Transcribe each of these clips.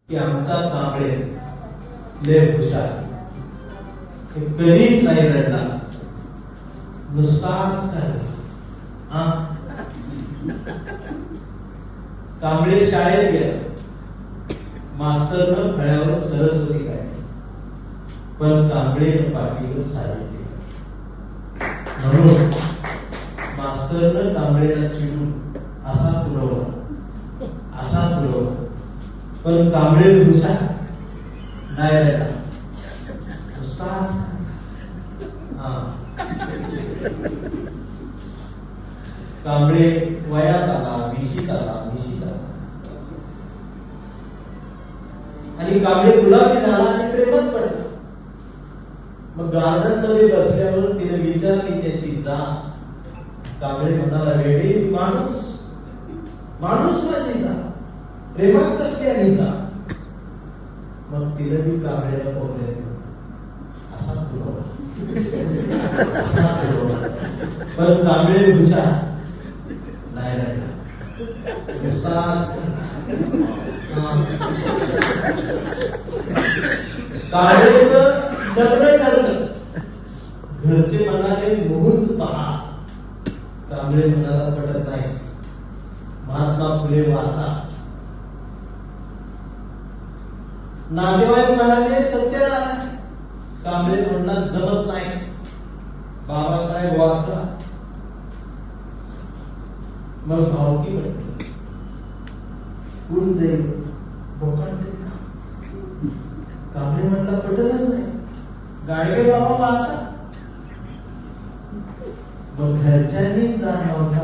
की आमचा कांबळे लय हुशार, कधीच नाही रडला, नुसताच काढला. कांबळे शाळेत गेला, मास्तरनं फळ्यावर सरस्वती काढली, पण कांबळेनं पाठीवर सावित्री काढली. म्हणून मास्तरनं कांबळेला चिडून असा पुरवला, पण कांबळे हुशार नाही राहिला, नुसताच कांबळे वयात आला, विशीत आला. आणि कांबळे गुलाबी झाला आणि प्रेमात पडला. मग गार्डन मध्ये बसल्यावर तिने विचारली त्याची जात. कांबळे म्हणाला, रेडी माणूस माझी जात, प्रेमात कस काय जा. मग तिने मी कांबळेला पोहले असा पुरवला. पण कांबळे हुशार नाही राहिला, नुसताच कांबळेचं लग्न ठरलं. घरचे म्हणाले मुहूर्त पहा. कांबळे म्हणाला, पटत नाही, महात्मा फुले वाचा. नातेवाईक म्हणाले सत्यनारायण. कांबळे म्हणला, जमत नाही, बाबासाहेब वाचा. मग भावकी म्हटली, कुलदैव बोकांडे. कांबळे म्हणला, पटतच नाही, गाडगे बाबा वाचा. मग घरच्यांनीच जाणवता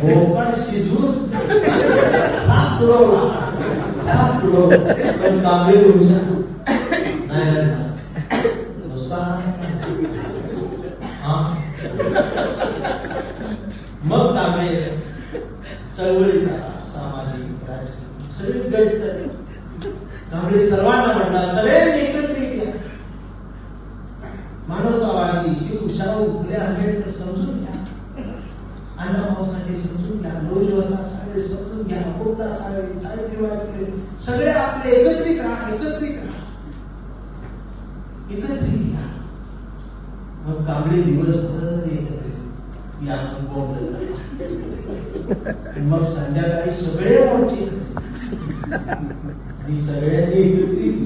भोकाड शिजून साप पुरवला. पण कांबळे हुशार नाही राहिला, मग कांबळे चळवळीत आला, सामाजिक राजकीय सगळी गट. कांबळे सर्वांना म्हणला, सगळ्यांनी एकत्रित या, मानवतावादी शिवशाहू फुले आंबेडकर समजून घ्या, अण्णाभाऊसाठी समजून घ्या, लोजवता साहेब समजून घ्या, पोपटा साहेब, सावित्रीबाई फुले, सगळे आपले एकत्रित राहा. मग कांबळे दिवसभर एकत्रित या मग संध्याकाळी सगळे मोर्चे आणि सगळ्यांनी एकत्रित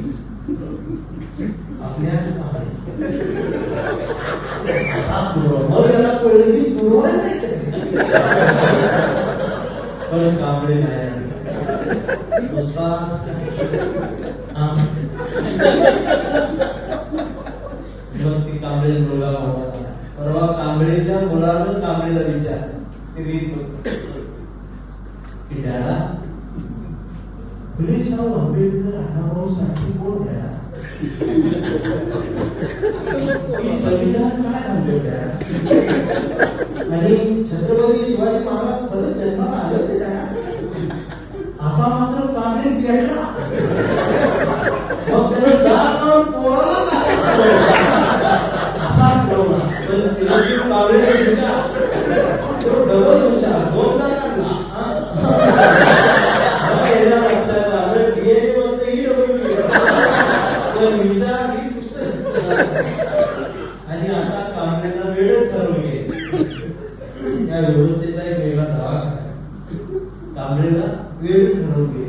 आपल्याच कांबळे असा मग याला कळलं की पुरवाय नाही. पण कांबळे नाही, मग ती कांबळे मुलगा मोठा झाला. परवा कांबळेच्या मुलानं कांबळेला विचार की डॅडा, फुले शाहू आंबेडकर अण्णाभाऊ साठी कोण डॅडा? संविधान काय म्हणतो डॅडा? आणि छत्रपती शिवाजी महाराज परत जन्माला आले ते डॅडा? आपा मात्र कांबळे खेळला. मग त्याला दार पोरालाच असा पुरवला. पण चिरंजीव कांबळे हुशार, तो डबल हुशार, दोनदा काढला. लक्षात आलं डीएनए मध्ये ईडब्ल्यूडी पण विचार ही पुस्तक. आणि आता कांबळेला वेळ ठरवले, या व्यवस्थेचा एक वेगळा दवाखाना. कांबळेला वेळ ठरवले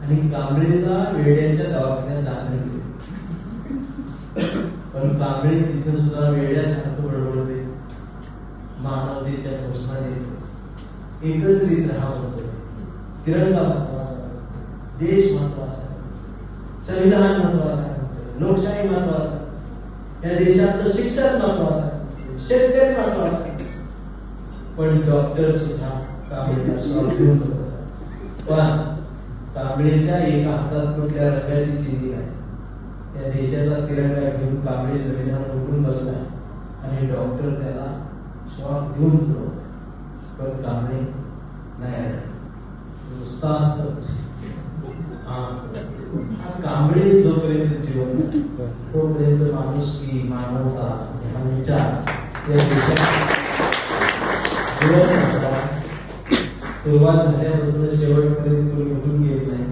आणि कांबळेला वेड्यांच्या दवाखान्यात दाखल केले. पण कांबळे तिथे सुद्धा वेड्यासारखं बडबडते, मानवतेच्या घोषणा देतो, एकत्रित राहा म्हणतो, तिरंगा महत्वाचा, देश महत्वाचा, संविधान महत्वाचा, लोकशाही महत्वाचा, या देशातलं शिक्षण महत्वाचं, शेतकरी महत्वाचा. पण डॉक्टर सुद्धा कांबळेला स्वागत होता. पण कांबळेच्या एका हातात कुठल्या रंगाची चिंधी आहे. त्या देशाचा तिरंगा घेऊन कांबळे संविधान उघडून बसला आणि डॉक्टर त्याला श्वास घेऊन ठेवला. पण कांबळे नाही, नुसताच कांबळे जोपर्यंत जीवन तोपर्यंत माणुसकी, मानवता, हा विचार या देशात सुरुवात सुरुवात झाल्यापासून शेवटपर्यंत कोणी उठून येत नाही.